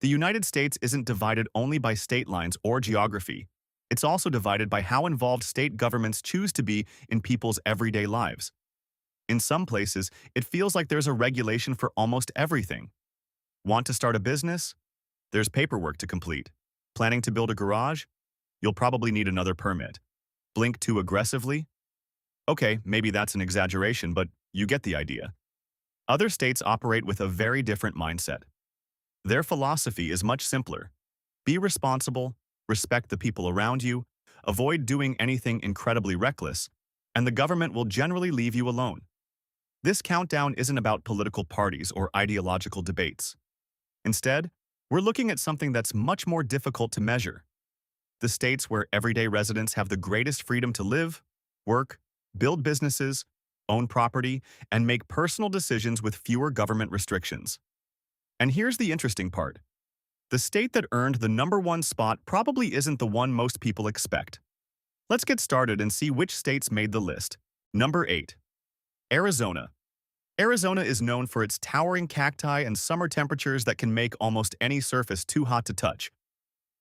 The United States isn't divided only by state lines or geography. It's also divided by how involved state governments choose to be in people's everyday lives. In some places, it feels like there's a regulation for almost everything. Want to start a business? There's paperwork to complete. Planning to build a garage? You'll probably need another permit. Blink too aggressively? Okay, maybe that's an exaggeration, but you get the idea. Other states operate with a very different mindset. Their philosophy is much simpler. Be responsible, respect the people around you, avoid doing anything incredibly reckless, and the government will generally leave you alone. This countdown isn't about political parties or ideological debates. Instead, we're looking at something that's much more difficult to measure. The states where everyday residents have the greatest freedom to live, work, build businesses, own property, and make personal decisions with fewer government restrictions. And here's the interesting part. The state that earned the #1 spot probably isn't the one most people expect. Let's get started and see which states made the list. Number 8. Arizona. Arizona is known for its towering cacti and summer temperatures that can make almost any surface too hot to touch.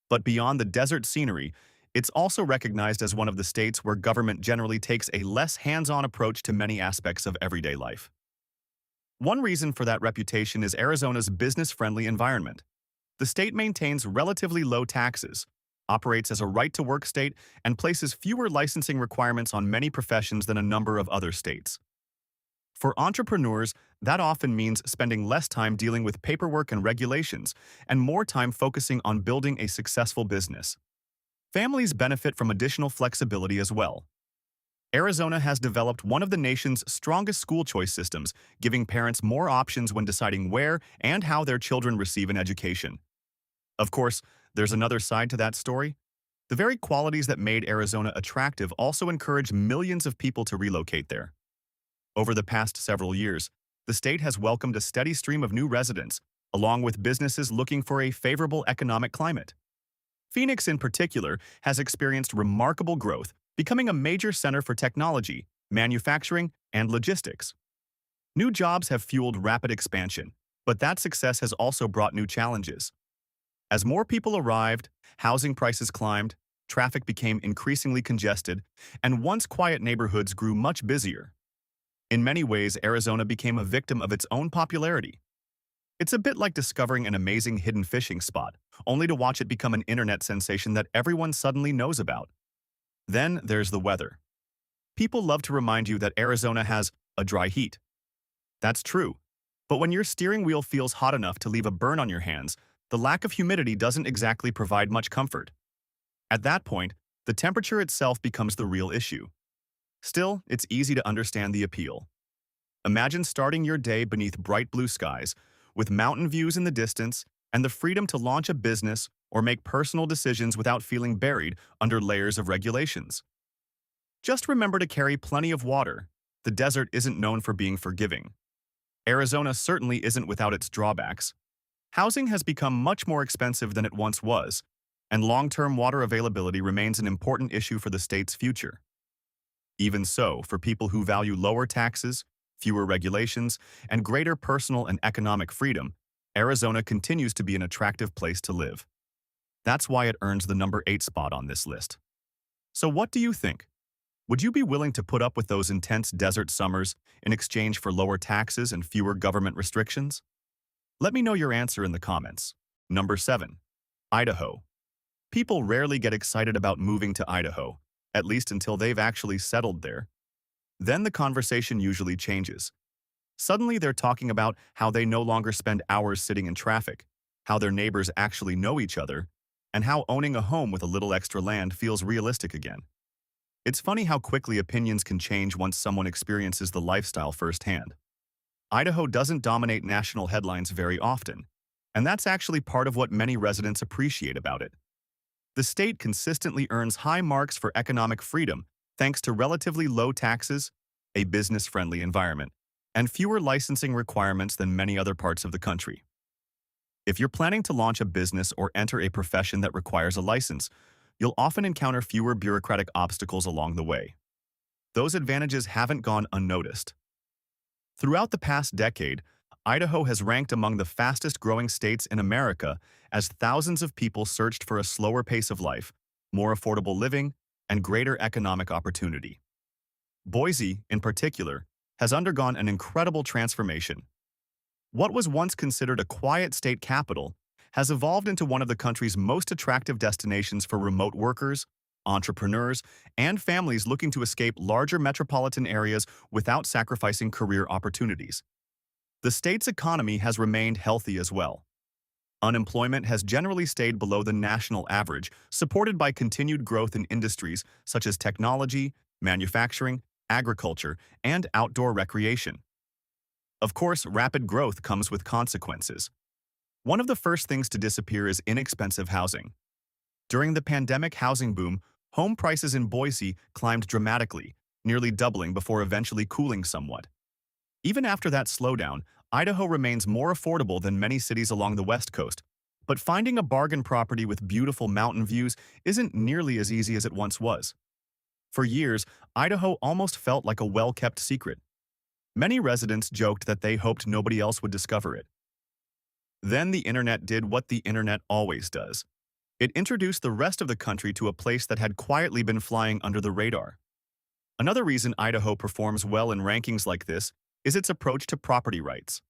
But beyond the desert scenery, it's also recognized as one of the states where government generally takes a less hands-on approach to many aspects of everyday life. One reason for that reputation is Arizona's business-friendly environment. The state maintains relatively low taxes, operates as a right-to-work state, and places fewer licensing requirements on many professions than a number of other states. For entrepreneurs, that often means spending less time dealing with paperwork and regulations, and more time focusing on building a successful business. Families benefit from additional flexibility as well. Arizona has developed one of the nation's strongest school choice systems, giving parents more options when deciding where and how their children receive an education. Of course, there's another side to that story. The very qualities that made Arizona attractive also encourage millions of people to relocate there. Over the past several years, the state has welcomed a steady stream of new residents, along with businesses looking for a favorable economic climate. Phoenix, in particular, has experienced remarkable growth, becoming a major center for technology, manufacturing, and logistics. New jobs have fueled rapid expansion, but that success has also brought new challenges. As more people arrived, housing prices climbed, traffic became increasingly congested, and once quiet neighborhoods grew much busier. In many ways, Arizona became a victim of its own popularity. It's a bit like discovering an amazing hidden fishing spot, only to watch it become an internet sensation that everyone suddenly knows about. Then there's the weather. People love to remind you that Arizona has a dry heat. That's true, but when your steering wheel feels hot enough to leave a burn on your hands, the lack of humidity doesn't exactly provide much comfort. At that point, the temperature itself becomes the real issue. Still, it's easy to understand the appeal. Imagine starting your day beneath bright blue skies, with mountain views in the distance, and the freedom to launch a business or make personal decisions without feeling buried under layers of regulations. Just remember to carry plenty of water. The desert isn't known for being forgiving. Arizona certainly isn't without its drawbacks. Housing has become much more expensive than it once was, and long-term water availability remains an important issue for the state's future. Even so, for people who value lower taxes, fewer regulations, and greater personal and economic freedom, Arizona continues to be an attractive place to live. That's why it earns the #8 spot on this list. So what do you think? Would you be willing to put up with those intense desert summers in exchange for lower taxes and fewer government restrictions? Let me know your answer in the comments. Number 7. Idaho. People rarely get excited about moving to Idaho, at least until they've actually settled there. Then the conversation usually changes. Suddenly they're talking about how they no longer spend hours sitting in traffic, how their neighbors actually know each other, and how owning a home with a little extra land feels realistic again. It's funny how quickly opinions can change once someone experiences the lifestyle firsthand. Idaho doesn't dominate national headlines very often, and that's actually part of what many residents appreciate about it. The state consistently earns high marks for economic freedom thanks to relatively low taxes, a business-friendly environment, and fewer licensing requirements than many other parts of the country. If you're planning to launch a business or enter a profession that requires a license, you'll often encounter fewer bureaucratic obstacles along the way. Those advantages haven't gone unnoticed. Throughout the past decade, Idaho has ranked among the fastest-growing states in America as thousands of people searched for a slower pace of life, more affordable living, and greater economic opportunity. Boise, in particular, has undergone an incredible transformation. What was once considered a quiet state capital has evolved into one of the country's most attractive destinations for remote workers, entrepreneurs, and families looking to escape larger metropolitan areas without sacrificing career opportunities. The state's economy has remained healthy as well. Unemployment has generally stayed below the national average, supported by continued growth in industries such as technology, manufacturing, agriculture, and outdoor recreation. Of course, rapid growth comes with consequences. One of the first things to disappear is inexpensive housing. During the pandemic housing boom, home prices in Boise climbed dramatically, nearly doubling before eventually cooling somewhat. Even after that slowdown, Idaho remains more affordable than many cities along the West Coast, but finding a bargain property with beautiful mountain views isn't nearly as easy as it once was. For years, Idaho almost felt like a well-kept secret. Many residents joked that they hoped nobody else would discover it. Then the internet did what the internet always does. It introduced the rest of the country to a place that had quietly been flying under the radar. Another reason Idaho performs well in rankings like this is its approach to property rights.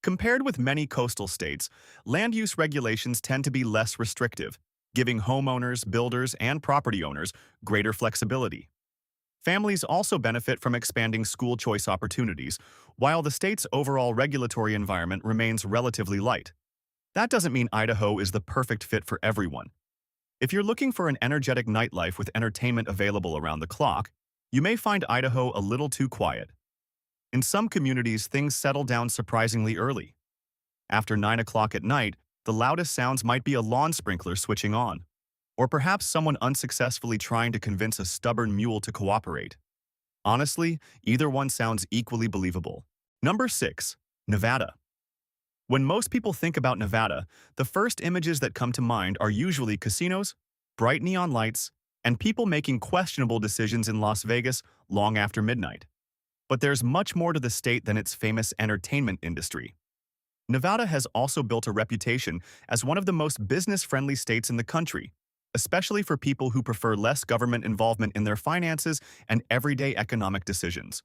Compared with many coastal states, land use regulations tend to be less restrictive, giving homeowners, builders, and property owners greater flexibility. Families also benefit from expanding school choice opportunities, while the state's overall regulatory environment remains relatively light. That doesn't mean Idaho is the perfect fit for everyone. If you're looking for an energetic nightlife with entertainment available around the clock, you may find Idaho a little too quiet. In some communities, things settle down surprisingly early. After 9 o'clock at night, the loudest sounds might be a lawn sprinkler switching on, or perhaps someone unsuccessfully trying to convince a stubborn mule to cooperate. Honestly, either one sounds equally believable. Number 6. Nevada. When most people think about Nevada, the first images that come to mind are usually casinos, bright neon lights, and people making questionable decisions in Las Vegas long after midnight. But there's much more to the state than its famous entertainment industry. Nevada has also built a reputation as one of the most business-friendly states in the country, especially for people who prefer less government involvement in their finances and everyday economic decisions.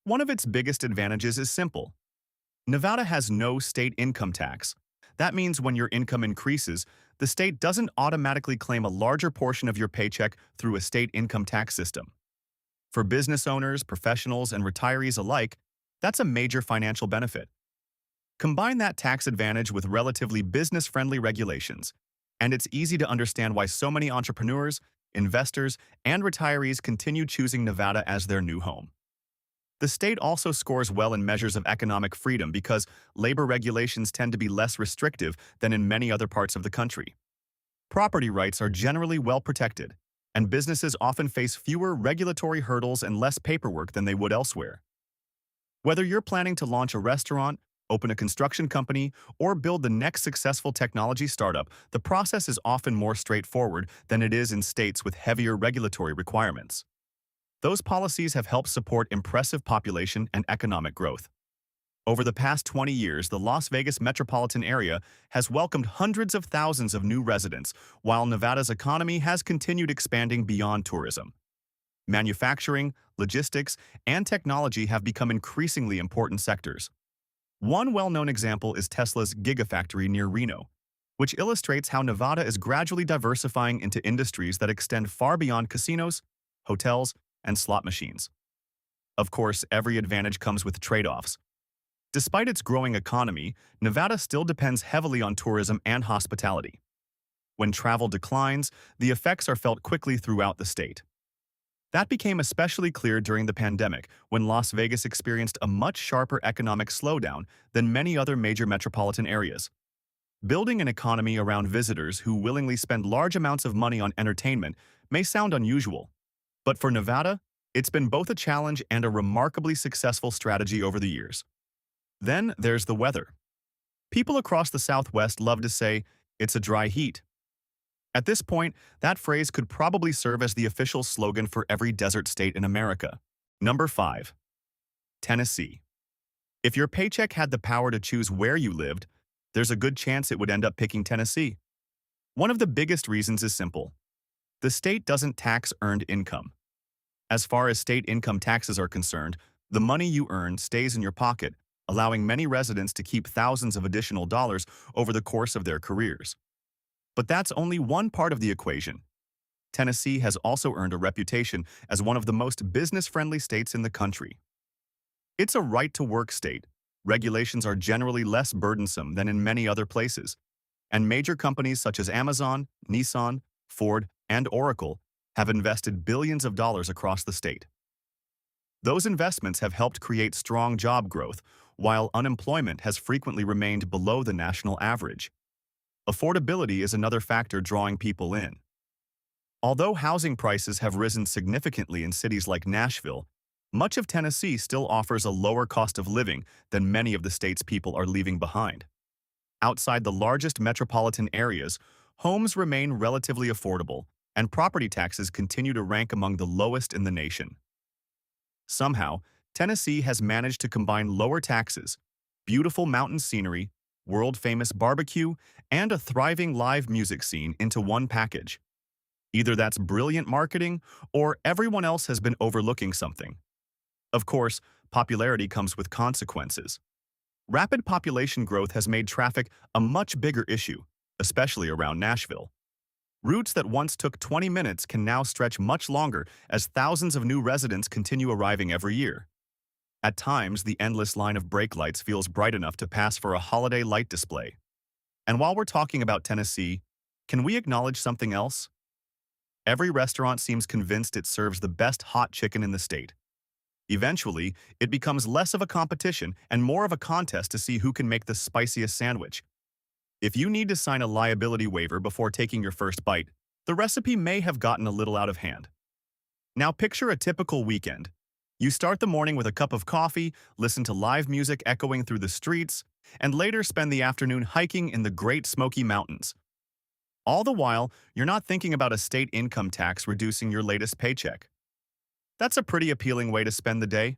One of its biggest advantages is simple. Nevada has no state income tax. That means when your income increases, the state doesn't automatically claim a larger portion of your paycheck through a state income tax system. For business owners, professionals, and retirees alike, that's a major financial benefit. Combine that tax advantage with relatively business-friendly regulations, and it's easy to understand why so many entrepreneurs, investors, and retirees continue choosing Nevada as their new home. The state also scores well in measures of economic freedom because labor regulations tend to be less restrictive than in many other parts of the country. Property rights are generally well protected, and businesses often face fewer regulatory hurdles and less paperwork than they would elsewhere. Whether you're planning to launch a restaurant, open a construction company, or build the next successful technology startup, the process is often more straightforward than it is in states with heavier regulatory requirements. Those policies have helped support impressive population and economic growth. Over the past 20 years, the Las Vegas metropolitan area has welcomed hundreds of thousands of new residents, while Nevada's economy has continued expanding beyond tourism. Manufacturing, logistics, and technology have become increasingly important sectors. One well-known example is Tesla's Gigafactory near Reno, which illustrates how Nevada is gradually diversifying into industries that extend far beyond casinos, hotels, and slot machines. Of course, every advantage comes with trade-offs. Despite its growing economy, Nevada still depends heavily on tourism and hospitality. When travel declines, the effects are felt quickly throughout the state. That became especially clear during the pandemic, when Las Vegas experienced a much sharper economic slowdown than many other major metropolitan areas. Building an economy around visitors who willingly spend large amounts of money on entertainment may sound unusual, but for Nevada, it's been both a challenge and a remarkably successful strategy over the years. Then there's the weather. People across the Southwest love to say, "It's a dry heat." At this point, that phrase could probably serve as the official slogan for every desert state in America. Number 5. Tennessee. If your paycheck had the power to choose where you lived, there's a good chance it would end up picking Tennessee. One of the biggest reasons is simple. The state doesn't tax earned income. As far as state income taxes are concerned, the money you earn stays in your pocket, allowing many residents to keep thousands of additional dollars over the course of their careers. But that's only one part of the equation. Tennessee has also earned a reputation as one of the most business-friendly states in the country. It's a right-to-work state. Regulations are generally less burdensome than in many other places, and major companies such as Amazon, Nissan, Ford, and Oracle have invested billions of dollars across the state. Those investments have helped create strong job growth, while unemployment has frequently remained below the national average. Affordability is another factor drawing people in. Although housing prices have risen significantly in cities like Nashville, much of Tennessee still offers a lower cost of living than many of the state's people are leaving behind. Outside the largest metropolitan areas, homes remain relatively affordable, and property taxes continue to rank among the lowest in the nation. Somehow, Tennessee has managed to combine lower taxes, beautiful mountain scenery, world-famous barbecue, and a thriving live music scene into one package. Either that's brilliant marketing, or everyone else has been overlooking something. Of course, popularity comes with consequences. Rapid population growth has made traffic a much bigger issue, especially around Nashville. Routes that once took 20 minutes can now stretch much longer as thousands of new residents continue arriving every year. At times, the endless line of brake lights feels bright enough to pass for a holiday light display. And while we're talking about Tennessee, can we acknowledge something else? Every restaurant seems convinced it serves the best hot chicken in the state. Eventually, it becomes less of a competition and more of a contest to see who can make the spiciest sandwich. If you need to sign a liability waiver before taking your first bite, the recipe may have gotten a little out of hand. Now picture a typical weekend. You start the morning with a cup of coffee, listen to live music echoing through the streets, and later spend the afternoon hiking in the Great Smoky Mountains. All the while, you're not thinking about a state income tax reducing your latest paycheck. That's a pretty appealing way to spend the day.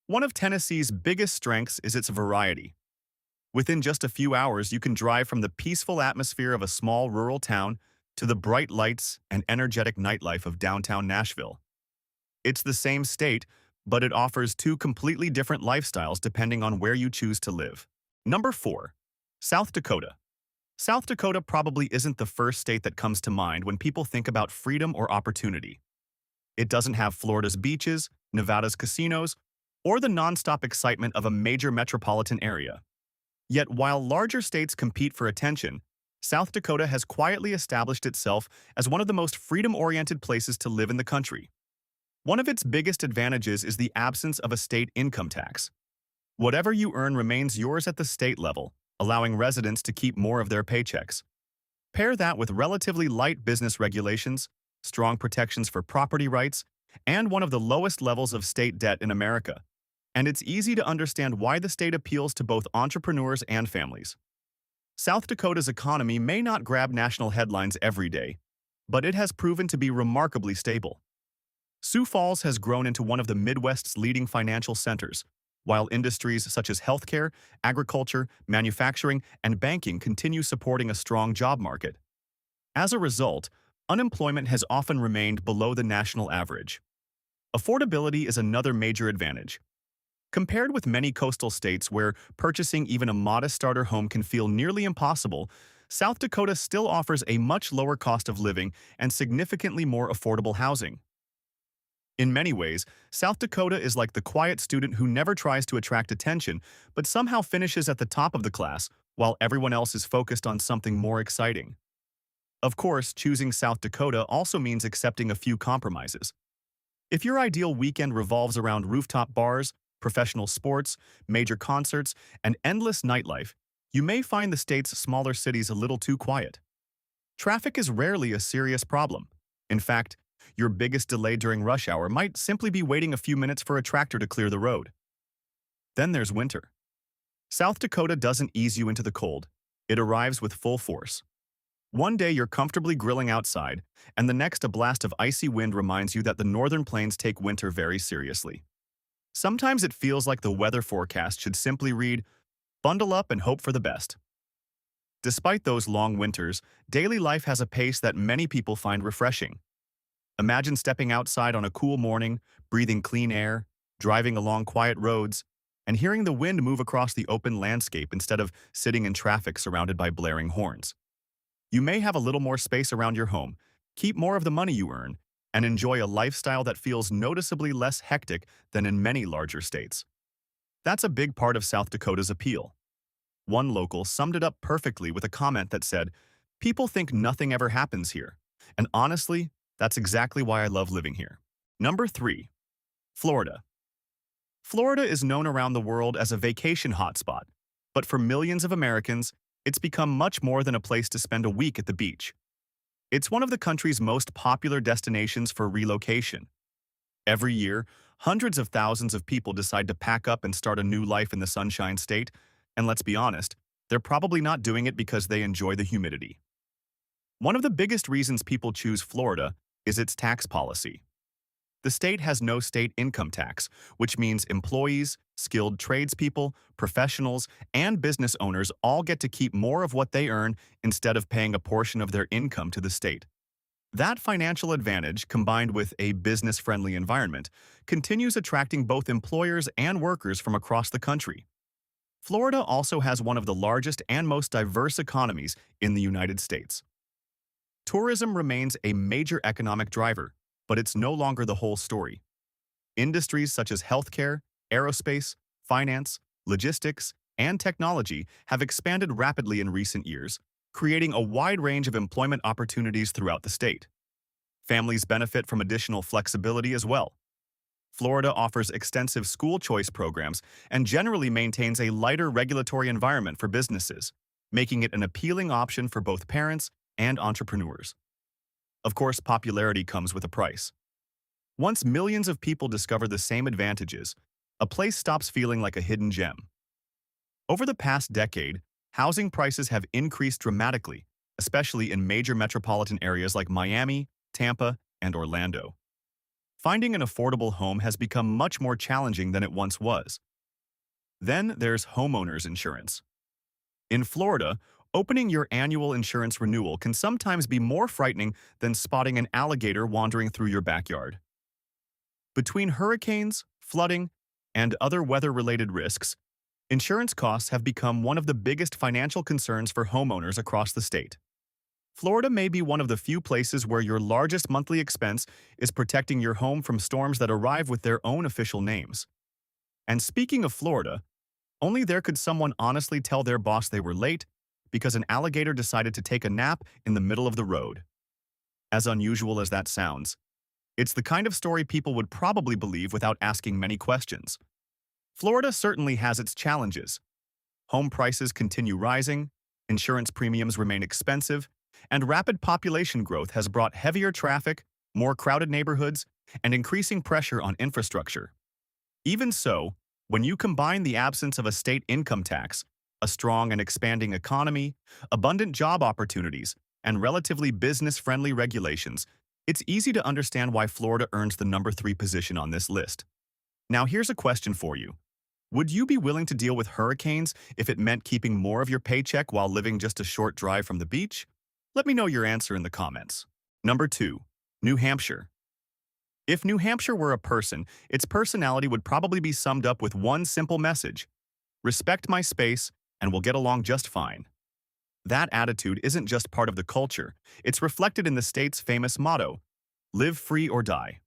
One of Tennessee's biggest strengths is its variety. Within just a few hours, you can drive from the peaceful atmosphere of a small rural town to the bright lights and energetic nightlife of downtown Nashville. It's the same state, but it offers two completely different lifestyles depending on where you choose to live. Number 4. South Dakota. South Dakota probably isn't the first state that comes to mind when people think about freedom or opportunity. It doesn't have Florida's beaches, Nevada's casinos, or the nonstop excitement of a major metropolitan area. Yet while larger states compete for attention, South Dakota has quietly established itself as one of the most freedom-oriented places to live in the country. One of its biggest advantages is the absence of a state income tax. Whatever you earn remains yours at the state level, allowing residents to keep more of their paychecks. Pair that with relatively light business regulations, strong protections for property rights, and one of the lowest levels of state debt in America, and it's easy to understand why the state appeals to both entrepreneurs and families. South Dakota's economy may not grab national headlines every day, but it has proven to be remarkably stable. Sioux Falls has grown into one of the Midwest's leading financial centers, while industries such as healthcare, agriculture, manufacturing, and banking continue supporting a strong job market. As a result, unemployment has often remained below the national average. Affordability is another major advantage. Compared with many coastal states where purchasing even a modest starter home can feel nearly impossible, South Dakota still offers a much lower cost of living and significantly more affordable housing. In many ways, South Dakota is like the quiet student who never tries to attract attention but somehow finishes at the top of the class while everyone else is focused on something more exciting. Of course, choosing South Dakota also means accepting a few compromises. If your ideal weekend revolves around rooftop bars, professional sports, major concerts, and endless nightlife, you may find the state's smaller cities a little too quiet. Traffic is rarely a serious problem. In fact, your biggest delay during rush hour might simply be waiting a few minutes for a tractor to clear the road. Then there's winter. South Dakota doesn't ease you into the cold. It arrives with full force. One day you're comfortably grilling outside, and the next a blast of icy wind reminds you that the northern plains take winter very seriously. Sometimes it feels like the weather forecast should simply read, bundle up and hope for the best. Despite those long winters, daily life has a pace that many people find refreshing. Imagine stepping outside on a cool morning, breathing clean air, driving along quiet roads, and hearing the wind move across the open landscape instead of sitting in traffic surrounded by blaring horns. You may have a little more space around your home, keep more of the money you earn, and enjoy a lifestyle that feels noticeably less hectic than in many larger states. That's a big part of South Dakota's appeal. One local summed it up perfectly with a comment that said, "People think nothing ever happens here. And honestly, that's exactly why I love living here." Number 3. Florida. Florida is known around the world as a vacation hotspot, but for millions of Americans, it's become much more than a place to spend a week at the beach. It's one of the country's most popular destinations for relocation. Every year, hundreds of thousands of people decide to pack up and start a new life in the Sunshine State, and let's be honest, they're probably not doing it because they enjoy the humidity. One of the biggest reasons people choose Florida is its tax policy. The state has no state income tax, which means employees, skilled tradespeople, professionals, and business owners all get to keep more of what they earn instead of paying a portion of their income to the state. That financial advantage, combined with a business-friendly environment, continues attracting both employers and workers from across the country. Florida also has one of the largest and most diverse economies in the United States. Tourism remains a major economic driver, but it's no longer the whole story. Industries such as healthcare, aerospace, finance, logistics, and technology have expanded rapidly in recent years, creating a wide range of employment opportunities throughout the state. Families benefit from additional flexibility as well. Florida offers extensive school choice programs and generally maintains a lighter regulatory environment for businesses, making it an appealing option for both parents and entrepreneurs. Of course, popularity comes with a price. Once millions of people discover the same advantages, a place stops feeling like a hidden gem. Over the past decade, housing prices have increased dramatically, especially in major metropolitan areas like Miami, Tampa, and Orlando. Finding an affordable home has become much more challenging than it once was. Then there's homeowners insurance. In Florida, opening your annual insurance renewal can sometimes be more frightening than spotting an alligator wandering through your backyard. Between hurricanes, flooding, and other weather-related risks, insurance costs have become one of the biggest financial concerns for homeowners across the state. Florida may be one of the few places where your largest monthly expense is protecting your home from storms that arrive with their own official names. And speaking of Florida, only there could someone honestly tell their boss they were late because an alligator decided to take a nap in the middle of the road. As unusual as that sounds, it's the kind of story people would probably believe without asking many questions. Florida certainly has its challenges. Home prices continue rising, insurance premiums remain expensive, and rapid population growth has brought heavier traffic, more crowded neighborhoods, and increasing pressure on infrastructure. Even so, when you combine the absence of a state income tax, a strong and expanding economy, abundant job opportunities, and relatively business-friendly regulations, it's easy to understand why Florida earns the number 3 position on this list. Now here's a question for you. Would you be willing to deal with hurricanes if it meant keeping more of your paycheck while living just a short drive from the beach? Let me know your answer in the comments. Number 2. New Hampshire. If New Hampshire were a person, its personality would probably be summed up with one simple message: respect my space, and we'll get along just fine. That attitude isn't just part of the culture, it's reflected in the state's famous motto, live free or die.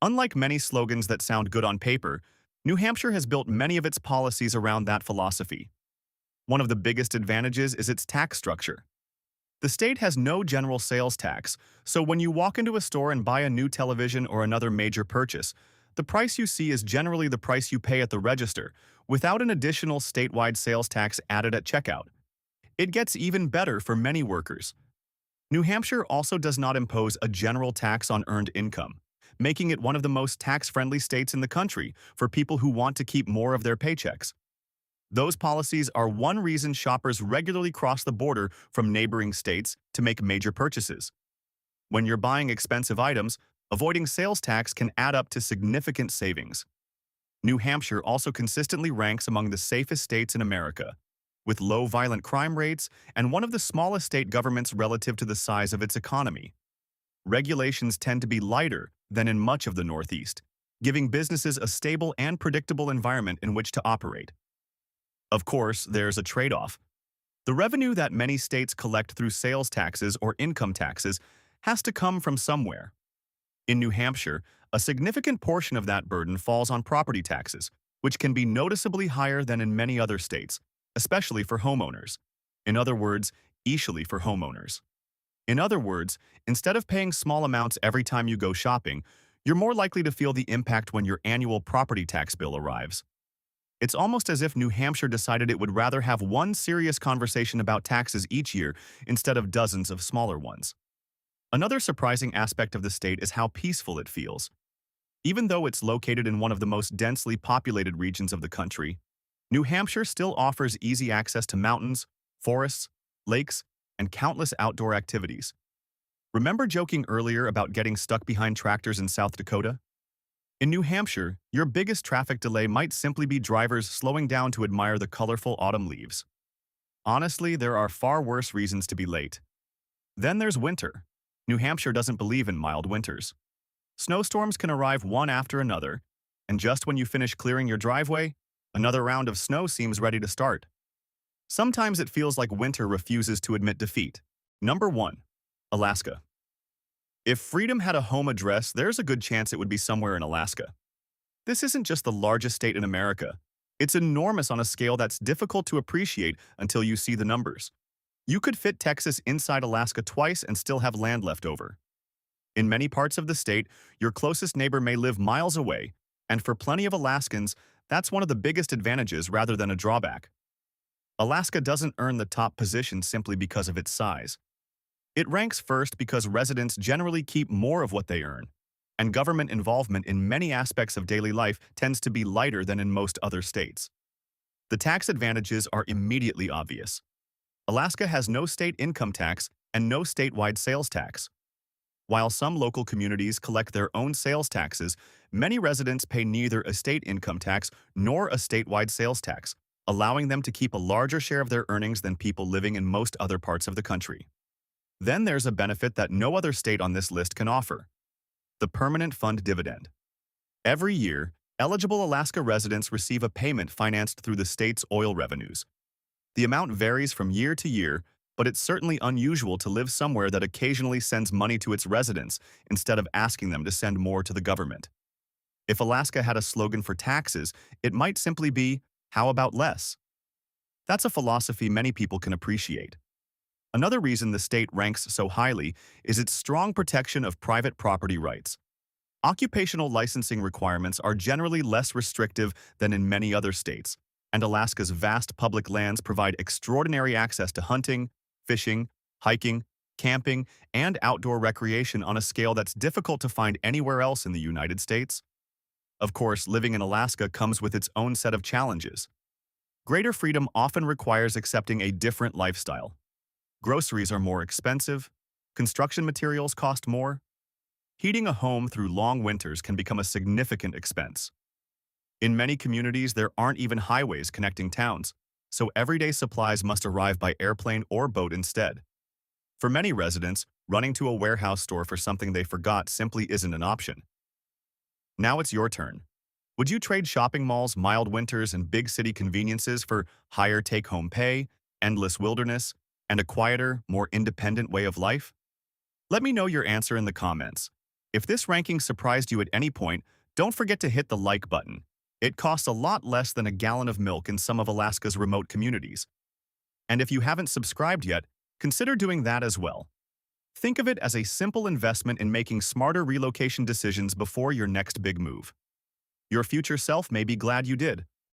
Unlike many slogans that sound good on paper, New Hampshire has built many of its policies around that philosophy. One of the biggest advantages is its tax structure. The state has no general sales tax, so when you walk into a store and buy a new television or another major purchase, the price you see is generally the price you pay at the register, without an additional statewide sales tax added at checkout. It gets even better for many workers. New Hampshire also does not impose a general tax on earned income, making it one of the most tax-friendly states in the country for people who want to keep more of their paychecks. Those policies are one reason shoppers regularly cross the border from neighboring states to make major purchases. When you're buying expensive items, avoiding sales tax can add up to significant savings. New Hampshire also consistently ranks among the safest states in America, with low violent crime rates and one of the smallest state governments relative to the size of its economy. Regulations tend to be lighter than in much of the Northeast, giving businesses a stable and predictable environment in which to operate. Of course, there's a trade-off. The revenue that many states collect through sales taxes or income taxes has to come from somewhere. In New Hampshire, a significant portion of that burden falls on property taxes, which can be noticeably higher than in many other states, especially for homeowners. In other words, especially for homeowners. In other words, instead of paying small amounts every time you go shopping, you're more likely to feel the impact when your annual property tax bill arrives. It's almost as if New Hampshire decided it would rather have one serious conversation about taxes each year instead of dozens of smaller ones. Another surprising aspect of the state is how peaceful it feels. Even though it's located in one of the most densely populated regions of the country, New Hampshire still offers easy access to mountains, forests, lakes, and countless outdoor activities. Remember joking earlier about getting stuck behind tractors in South Dakota? In New Hampshire, your biggest traffic delay might simply be drivers slowing down to admire the colorful autumn leaves. Honestly, there are far worse reasons to be late. Then there's winter. New Hampshire doesn't believe in mild winters. Snowstorms can arrive one after another, and just when you finish clearing your driveway, another round of snow seems ready to start. Sometimes it feels like winter refuses to admit defeat. Number 1. Alaska. If freedom had a home address, there's a good chance it would be somewhere in Alaska. This isn't just the largest state in America. It's enormous on a scale that's difficult to appreciate until you see the numbers. You could fit Texas inside Alaska twice and still have land left over. In many parts of the state, your closest neighbor may live miles away, and for plenty of Alaskans, that's one of the biggest advantages rather than a drawback. Alaska doesn't earn the top position simply because of its size. It ranks first because residents generally keep more of what they earn, and government involvement in many aspects of daily life tends to be lighter than in most other states. The tax advantages are immediately obvious. Alaska has no state income tax and no statewide sales tax. While some local communities collect their own sales taxes, many residents pay neither a state income tax nor a statewide sales tax, allowing them to keep a larger share of their earnings than people living in most other parts of the country. Then there's a benefit that no other state on this list can offer: the permanent fund dividend. Every year, eligible Alaska residents receive a payment financed through the state's oil revenues. The amount varies from year to year, but it's certainly unusual to live somewhere that occasionally sends money to its residents instead of asking them to send more to the government. If Alaska had a slogan for taxes, it might simply be, "How about less?" That's a philosophy many people can appreciate. Another reason the state ranks so highly is its strong protection of private property rights. Occupational licensing requirements are generally less restrictive than in many other states, and Alaska's vast public lands provide extraordinary access to hunting, fishing, hiking, camping, and outdoor recreation on a scale that's difficult to find anywhere else in the United States. Of course, living in Alaska comes with its own set of challenges. Greater freedom often requires accepting a different lifestyle. Groceries are more expensive, construction materials cost more. Heating a home through long winters can become a significant expense. In many communities, there aren't even highways connecting towns, so everyday supplies must arrive by airplane or boat instead. For many residents, running to a warehouse store for something they forgot simply isn't an option. Now it's your turn. Would you trade shopping malls, mild winters, and big city conveniences for higher take-home pay, endless wilderness, and a quieter, more independent way of life? Let me know your answer in the comments. If this ranking surprised you at any point, don't forget to hit the like button. It costs a lot less than a gallon of milk in some of Alaska's remote communities. And if you haven't subscribed yet, consider doing that as well. Think of it as a simple investment in making smarter relocation decisions before your next big move. Your future self may be glad you did.